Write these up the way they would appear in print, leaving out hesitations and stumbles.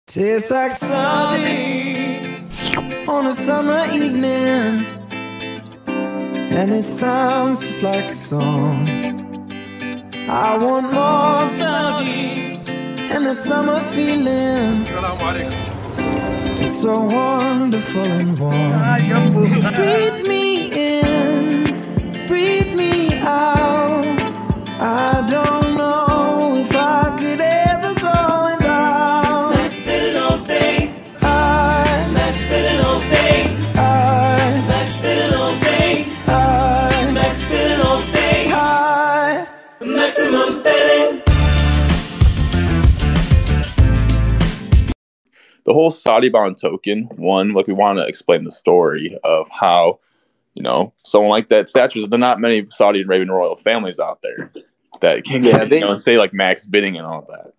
Tastes like Sonnie on a summer evening, and it sounds just like a song. I want more Sonnie and that summer feeling. It's so wonderful and warm. Breathe me in, breathe me out. I don't know if I could ever go without. Max bidding all day. Max bidding all day. Max bidding all day. Max bidding all day. Maximum bidding. The whole Saudi bound token, one, like we want to explain the story of how, you know, someone like that stature, there's not many Saudi Arabian royal families out there that can say like max bidding and all that.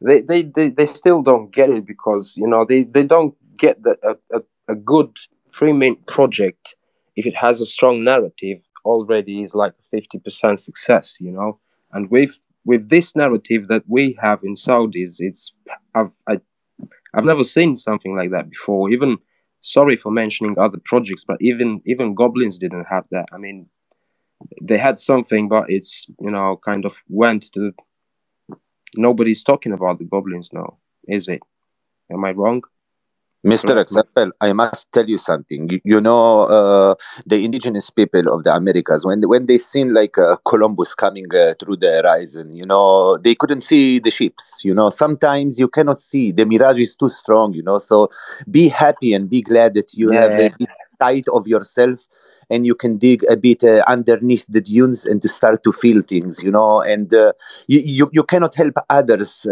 they still don't get it because, you know, they don't get that a good three-main project, if it has a strong narrative, already is like 50% success, you know. And with this narrative that we have in Saudis, I've never seen something like that before. Even, sorry for mentioning other projects, but even Goblins didn't have that. I mean, they had something, but it's, you know, kind of went to... Nobody's talking about the Goblins now, is it? Am I wrong? Mr. Example, I must tell you something. You know, the indigenous people of the Americas, when they've seen like Columbus coming through the horizon, you know, they couldn't see the ships. You know, sometimes you cannot see. The mirage is too strong, you know. So be happy and be glad that you have this sight of yourself, and you can dig a bit underneath the dunes and to start to feel things, you know. And you cannot help others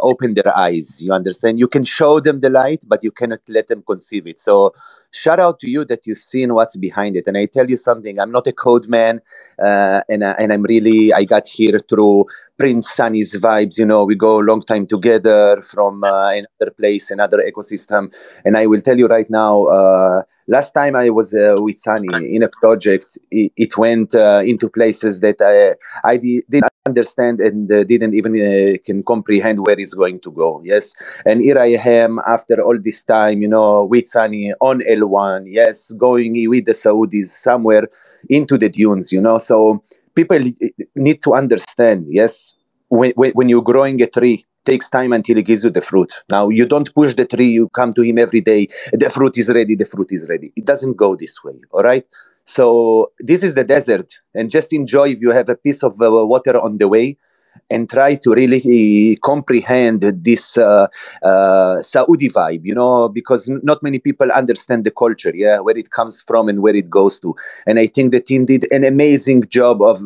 open their eyes. You understand? You can show them the light, but you cannot let them conceive it. So shout out to you that you've seen what's behind it. And I tell you something, I'm not a code man, and I got here through Prince Sonnie's vibes. You know, we go a long time together from another place, another ecosystem. And I will tell you right now, last time I was with Sonnie in a project, it went into places that I didn't understand and didn't even can comprehend where it's going to go. Yes, and here I am after all this time, you know, with Sonnie on L1. Yes, going with the Saudis somewhere into the dunes, you know. So people need to understand. Yes, when you're growing a tree, takes time until he gives you the fruit. Now, you don't push the tree, you come to him every day, the fruit is ready, the fruit is ready. It doesn't go this way, all right? So this is the desert, and just enjoy if you have a piece of water on the way, and try to really comprehend this Saudi vibe, you know, because not many people understand the culture, yeah, where it comes from and where it goes to. And I think the team did an amazing job of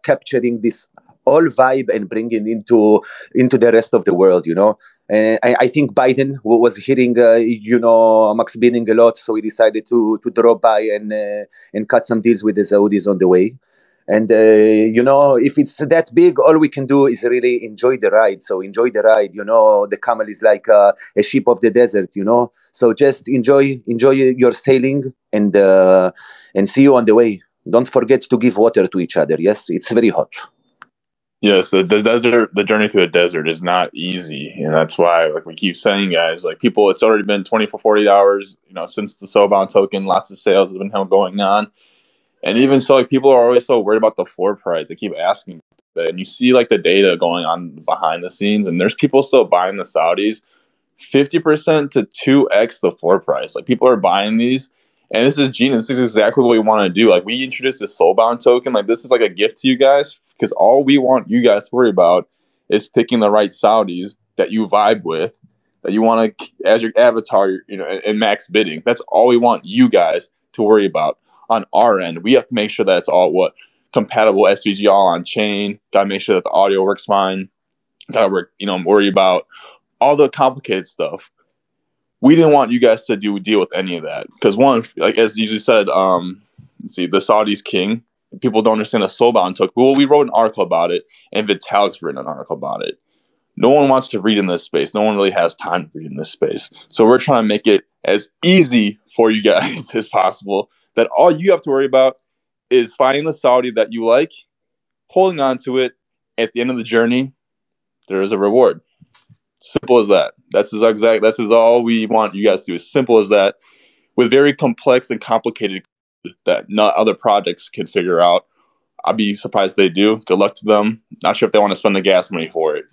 capturing this all vibe and bringing into the rest of the world, you know. And I think Biden was hitting, you know, MAXBIDDING a lot, so he decided to drop by and cut some deals with the Saudis on the way. And, you know, if it's that big, all we can do is really enjoy the ride. So enjoy the ride, you know. The camel is like a sheep of the desert, you know. So just enjoy your sailing and see you on the way. Don't forget to give water to each other. Yes, it's very hot. Yes, the journey to the desert is not easy, and that's why, like we keep saying, guys, like people, it's already been 24, 48 hours, you know, since the Soulbound token. Lots of sales have been going on, and even so, like people are always so worried about the floor price. They keep asking that, and you see like the data going on behind the scenes, and there's people still buying the Saudis 50% to 2x the floor price. Like people are buying these. And this is genius. This is exactly what we want to do. Like, we introduced this Soulbound token. Like, this is like a gift to you guys, because all we want you guys to worry about is picking the right Saudis that you vibe with, that you want to, as your avatar, you know, and max bidding. That's all we want you guys to worry about. On our end, we have to make sure that it's all compatible SVG, all on chain. Got to make sure that the audio works fine. Got to worry about all the complicated stuff. We didn't want you guys to deal with any of that, because one, like as you just said, let's see, the Saudi's king. People don't understand a Soulbound token. Well, we wrote an article about it, and Vitalik's written an article about it. No one wants to read in this space. No one really has time to read in this space. So we're trying to make it as easy for you guys as possible, that all you have to worry about is finding the Saudi that you like, holding on to it. At the end of the journey, there is a reward. Simple as that. That's all we want you guys to do. As simple as that, with very complex and complicated that not other projects can figure out. I'd be surprised if they do. Good luck to them. Not sure if they want to spend the gas money for it.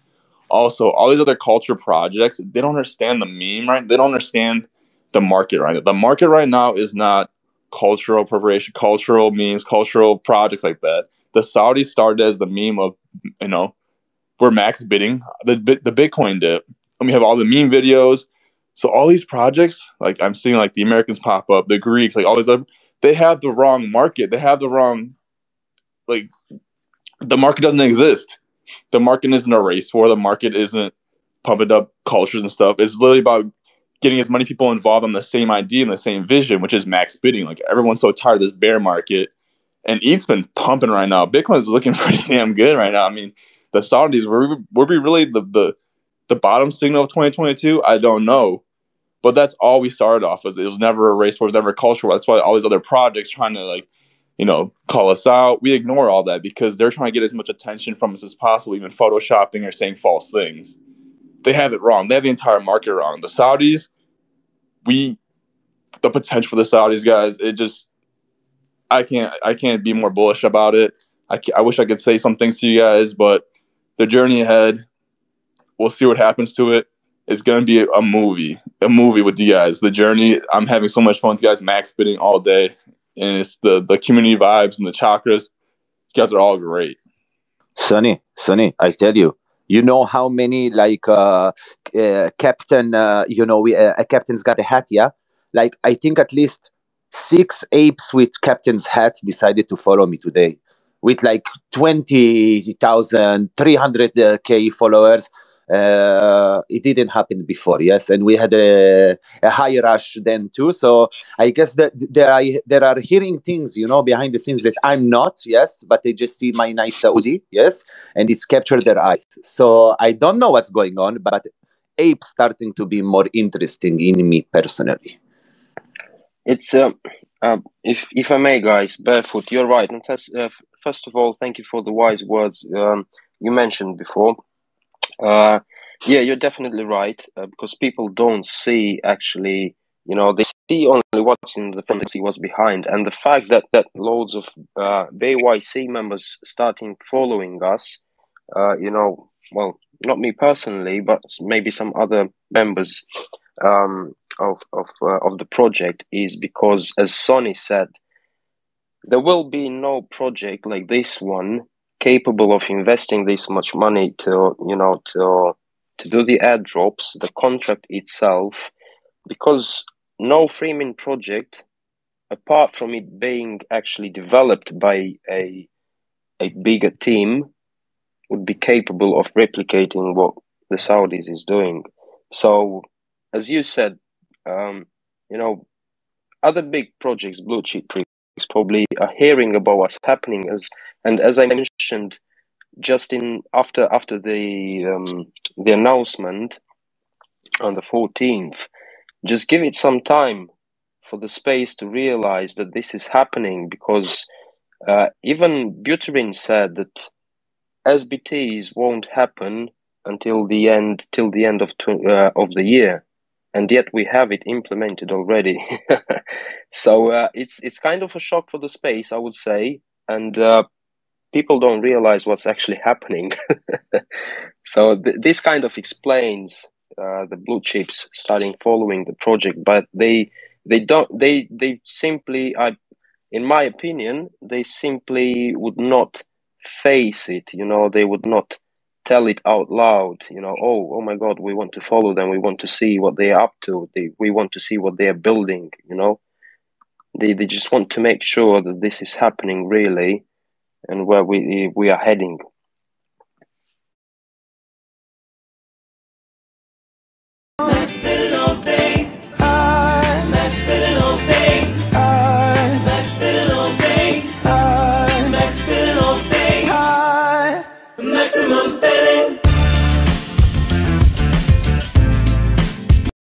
Also, all these other culture projects, they don't understand the meme, right? They don't understand the market right now. The market right now is not cultural appropriation, cultural memes, cultural projects like that. The Saudis started as the meme of, we're max bidding the Bitcoin dip. And we have all the meme videos. So all these projects, like I'm seeing like the Americans pop up, the Greeks, like all these other, they have the wrong market. They have the wrong, like, the market doesn't exist. The market isn't a race war. The market isn't pumping up cultures and stuff. It's literally about getting as many people involved on the same idea and the same vision, which is max bidding. Like everyone's so tired of this bear market, and ETH's been pumping right now. Bitcoin is looking pretty damn good right now. I mean, the Saudis were we really the bottom signal of 2022? I don't know, but that's all we started off as. It was never a race war. It was never a culture war. That's why all these other projects trying to call us out. We ignore all that because they're trying to get as much attention from us as possible, even photoshopping or saying false things. They have it wrong. They have the entire market wrong. The Saudis, the potential for the Saudis, guys, I can't be more bullish about it. I wish I could say some things to you guys, but the journey ahead, we'll see what happens to it. It's going to be a movie with you guys. The journey, I'm having so much fun with you guys, max bidding all day. And it's the community vibes and the chakras. You guys are all great. Sonnie, I tell you, how many captain, a captain's got a hat, yeah? Like, I think at least 6 apes with captain's hats decided to follow me today with like 20,000, 300K followers. It didn't happen before, yes, and we had a high rush then too. So I guess that there are hearing things, behind the scenes that I'm not, yes, but they just see my nice Saudi, yes, and it's captured their eyes. So I don't know what's going on, but ape starting to be more interesting in me personally. It's if I may, guys, Barefoot, you're right. And first of all, thank you for the wise words you mentioned before. Yeah, you're definitely right, because people don't see actually, they see only what's in the front, they see what's behind. And the fact that loads of BYC members starting following us, well, not me personally, but maybe some other members of the project, is because, as Sonnie said, there will be no project like this one capable of investing this much money to do the airdrops, the contract itself, because no Freeman project, apart from it being actually developed by a bigger team, would be capable of replicating what the Saudis is doing. So, as you said, other big projects, blue chip projects, probably are hearing about what's happening. As I mentioned, just after the announcement on the 14th, just give it some time for the space to realize that this is happening, because even Buterin said that SBTs won't happen until the end of the year, and yet we have it implemented already. So it's kind of a shock for the space, I would say, and people don't realize what's actually happening. So this kind of explains the blue chips starting following the project, but they simply, in my opinion, they simply would not face it. They would not tell it out loud. Oh my God, we want to follow them. We want to see what they're up to. We want to see what they're building. They just want to make sure that this is happening really, and where we are heading.